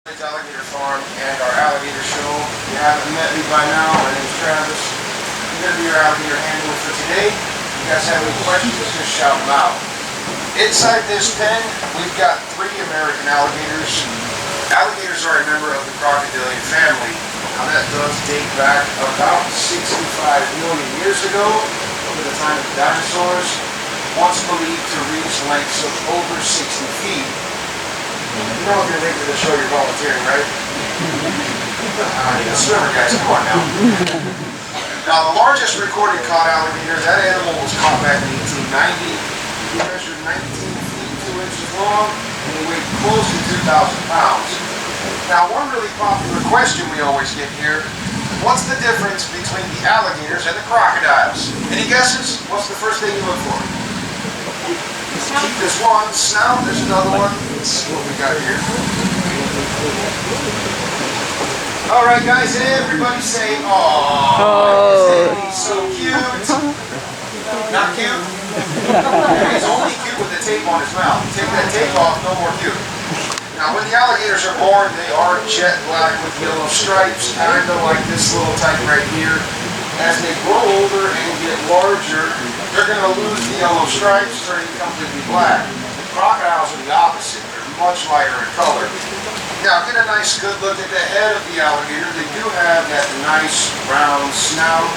Alligator Farm and our alligator show. If you haven't met me by now, my name is Travis. I'm going to be your alligator handler for today. If you guys have any questions, just shout them out. Inside this pen, we've got 3 American alligators. Alligators are a member of the crocodilian family. Now that does date back about 65 million years ago, over the time of the dinosaurs, once believed to reach lengths of over 60 feet. You know if you're late to the show, you're volunteering, right? The swimmer guys, come on now. Now, the largest recorded caught alligator, that animal was caught back in 1890. He measured 19 feet 2 inches long, and he weighed close to 2,000 pounds. Now, one really popular question we always get here, what's the difference between the alligators and the crocodiles? Any guesses? What's the first thing you look for? Keep this one, snout, there's another one. Let's see what we got here. Alright guys, everybody say, aww, he's so cute. Not cute? He's only cute with the tape on his mouth. Take that tape off, no more cute. Now when the alligators are born, they are jet black with yellow stripes, kind of like this little type right here. As they grow older and get larger, they're going to lose the yellow stripes, turning completely black. The crocodiles are the opposite. They're much lighter in color. Now, get a nice good look at the head of the alligator. They do have that nice round snout.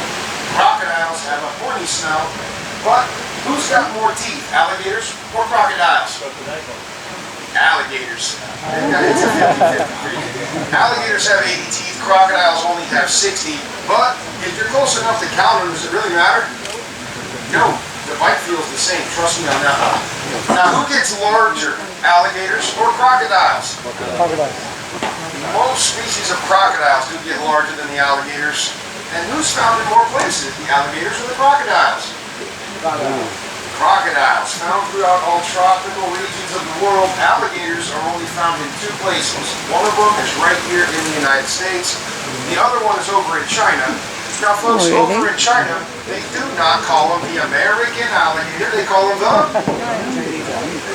Crocodiles have a pointy snout. But who's got more teeth, alligators or crocodiles? Alligators. It's a 50-50. Alligators have 80 teeth, crocodiles only have 60. But if you're close enough to count them, does it really matter? No, the bite feels the same. Trust me on that one. Now, who gets larger, alligators or crocodiles? Crocodiles. Most species of crocodiles do get larger than the alligators. And who's found in more places, the alligators or the crocodiles? Crocodiles, found throughout all tropical regions of the world. Alligators are only found in 2 places. One of them is right here in the United States. The other one is over in China. Now folks, over in China, they do not call them the American alligator, they call them the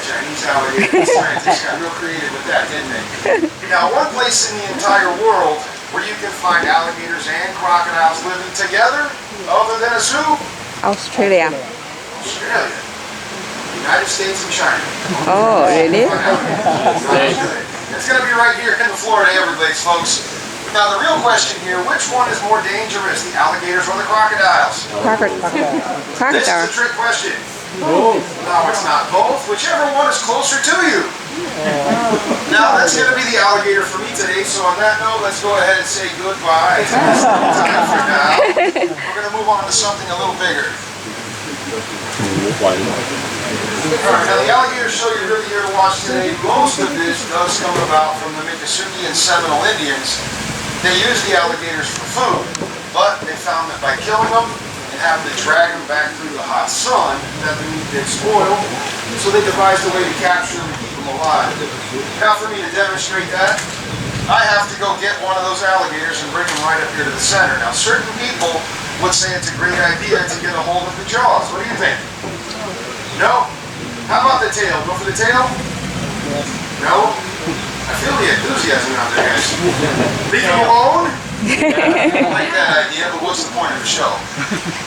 Chinese alligator. The scientists got real creative with that, didn't they? Now one place in the entire world where you can find alligators and crocodiles living together, other than a zoo? Australia. Australia. United States and China. Oh, really? It's going to be right here in the Florida Everglades, folks. Now the real question here, which one is more dangerous, the alligators or the crocodiles? Crocodile. This is the trick question. No, it's not. Both. Whichever one is closer to you. Now that's going to be the alligator for me today, so on that note, let's go ahead and say goodbye. It's time for now. We're going to move on to something a little bigger. Alright, now the alligator show you're really here to watch today, most of this does come about from the Miccosukee and Seminole Indians. They use the alligators for food, but they found that by killing them and having to drag them back through the hot sun, that the meat did spoil, so they devised a way to capture them and keep them alive. Now for me to demonstrate that, I have to go get one of those alligators and bring them right up here to the center. Now certain people would say it's a great idea to get a hold of the jaws. What do you think? No? How about the tail? Go for the tail? No? I feel the enthusiasm out there, guys. Leave them alone? I like that idea, but what's the point of the show?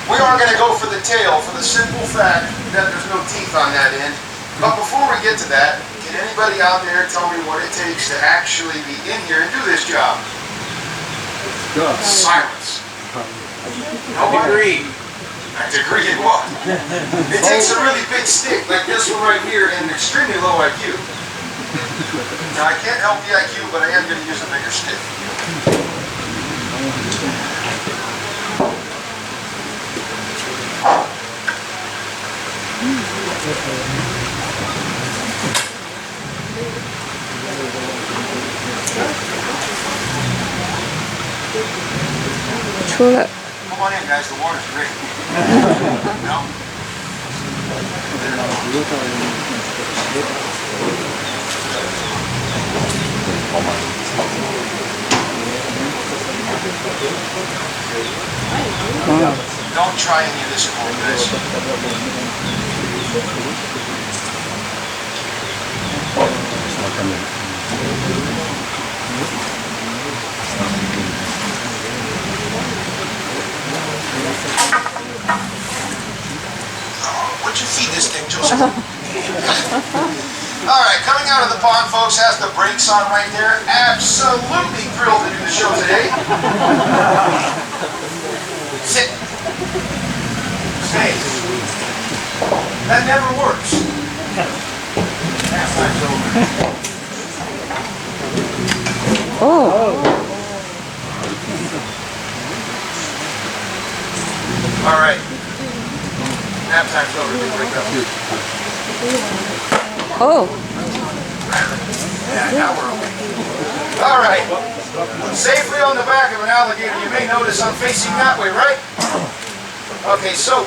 We are going to go for the tail for the simple fact that there's no teeth on that end. But before we get to that, can anybody out there tell me what it takes to actually be in here and do this job? Silence. No agree. I agree in what? It takes a really big stick, like this one right here, and an extremely low IQ. Now I can't help the IQ, but I am going to use a bigger stick. True. Come on in, guys. The water's great. No? Don't try any of this at home, guys. All right, coming out of the pond, folks, has the brakes on right there. Absolutely thrilled to do the show today. Sit. Stay. That never works. Halftime's over. Oh. All right. Halftime's over. Big break up. Oh. Yeah, now we're okay. All right. Safely on the back of an alligator. You may notice I'm facing that way, right? Okay, so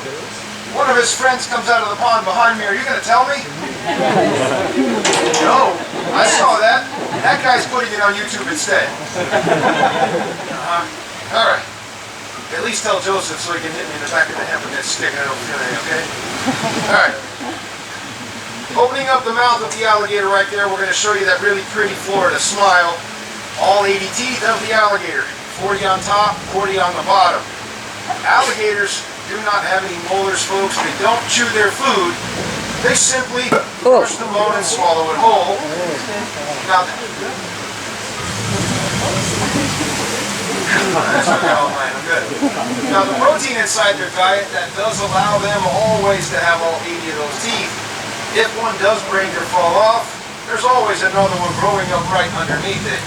one of his friends comes out of the pond behind me. Are you going to tell me? No. I saw that. That guy's putting it on YouTube instead. All right. At least tell Joseph so he can hit me in the back of the head with that stick. I don't feel anything, okay? All right. Opening up the mouth of the alligator right there, we're going to show you that really pretty Florida smile. All 80 teeth of the alligator. 40 on top, 40 on the bottom. Alligators do not have any molars, folks. They don't chew their food. They simply push the bone and swallow it whole. Now, that's okay, I'm good. Now, the protein inside their diet, that does allow them always to have all 80 of those teeth. If one does break or fall off, there's always another one growing up right underneath it.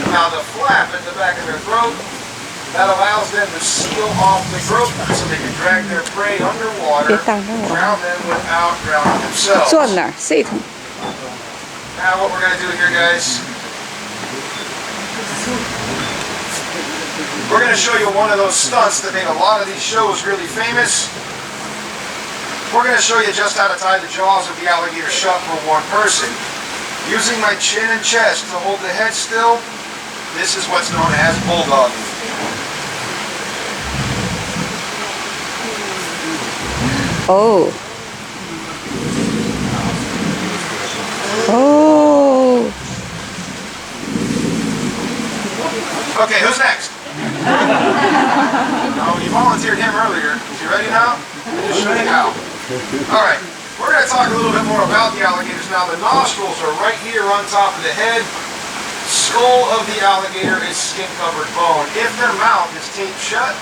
Now, the flap at the back of their throat, that allows them to seal off the throat so they can drag their prey underwater, drown them without drowning themselves. 坐哪儿 ？Sit。 Now what we're going to do here, guys, we're going to show you one of those stunts that made a lot of these shows really famous. We're going to show you just how to tie the jaws of the alligator shut for one person. Using my chin and chest to hold the head still, this is what's known as bulldogging. Oh. Oh. Okay, who's next? Oh, you volunteered him earlier. Is he ready now? Just show you how. All right, we're going to talk a little bit more about the alligators now. The nostrils are right here on top of the head. Skull of the alligator is skin-covered bone. If their mouth is taped shut,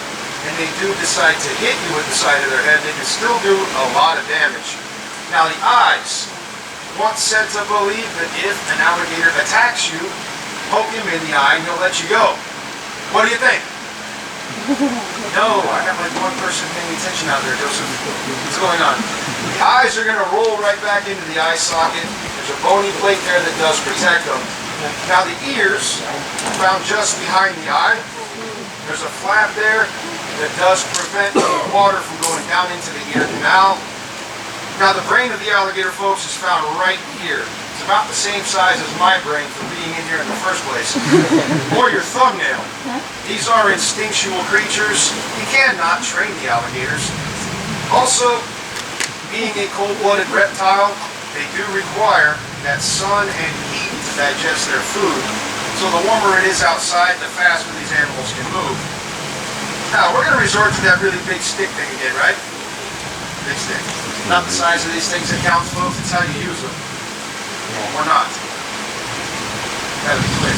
and they do decide to hit you with the side of their head, they can still do a lot of damage. Now the eyes, once said to believe that if an alligator attacks you, poke him in the eye and he'll let you go. What do you think? No, I got like one person paying attention out there, Joseph. What's going on? The eyes are going to roll right back into the eye socket. There's a bony plate there that does protect them. Now the ears, found just behind the eye, there's a flap there that does prevent water from going down into the ear canal. Now the brain of the alligator, folks, is found right here. It's about the same size as my brain for being in here in the first place. Or your thumbnail. These are instinctual creatures. You cannot train the alligators. Also, being a cold-blooded reptile, they do require that sun and heat to digest their food. So the warmer it is outside, the faster these animals can move. Now, we're going to resort to that really big stick thing again, right? Big stick. Not the size of these things that counts, folks. It's how you use them. Or not. Gotta be clear.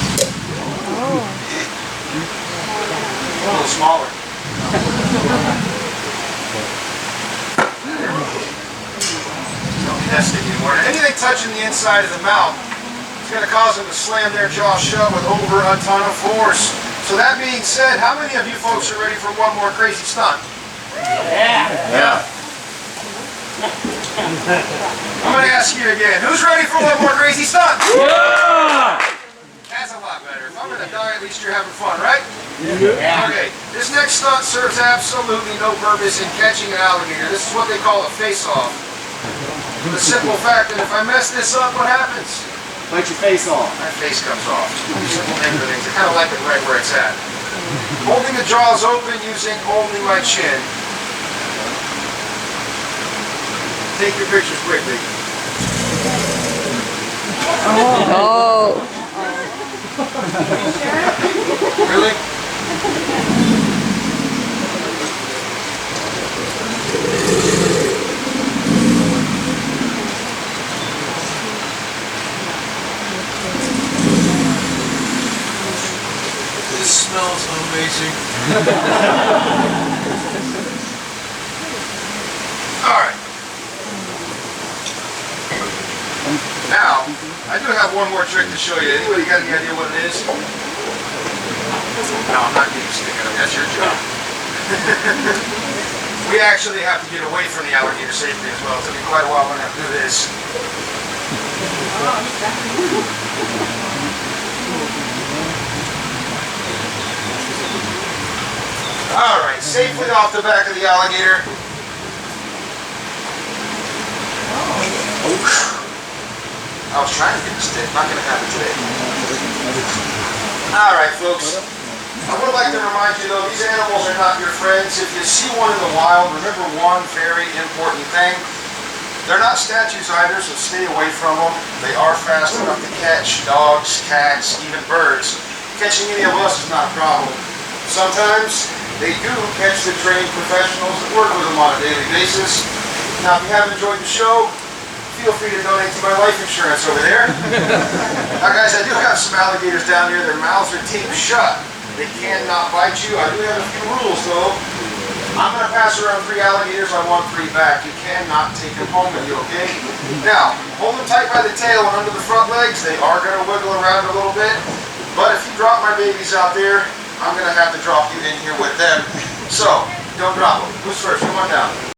Oh. A little smaller. Don't need that stick anymore. Anything touching the inside of the mouth is going to cause them to slam their jaw shut with over a ton of force. So that being said, how many of you folks are ready for one more crazy stunt? Yeah. I'm going to ask you again. Who's ready for one more crazy stunt? Yeah! That's a lot better. If I'm going to die, at least you're having fun, right? Yeah. Okay. This next stunt serves absolutely no purpose in catching an alligator. This is what they call a face-off. The simple fact that if I mess this up, what happens? Bite your face off. My face comes off. Simple name for things. I kind of like it right where it's at. Holding the jaws open using only my chin. Take your pictures quickly. Oh. Really? smells amazing. Alright. Now, I do have one more trick to show you. Anybody got any idea what it is? No, I'm not getting stick out of it. That's your job. We actually have to get away from the alligator safely as well. It's going to be quite a while when I have to do this. Alright, safely off the back of the alligator. I was trying to get the stick, not going to happen today. Alright folks, I would like to remind you though, these animals are not your friends. If you see one in the wild, remember one very important thing. They're not statues either, so stay away from them. They are fast enough to catch dogs, cats, even birds. Catching any of us is not a problem. Sometimes they do catch the trained professionals that work with them on a daily basis. Now, if you have enjoyed the show, feel free to donate to my life insurance over there. Now guys, I do have some alligators down here. Their mouths are taped shut. They cannot bite you. I do have a few rules though. I'm going to pass around 3 alligators. I want 3 back. You cannot take them home with you, okay? Now, hold them tight by the tail and under the front legs. They are going to wiggle around a little bit. But if you drop my babies out there, I'm going to have to drop you in here with them. So, don't drop them. Who's first? Come on down.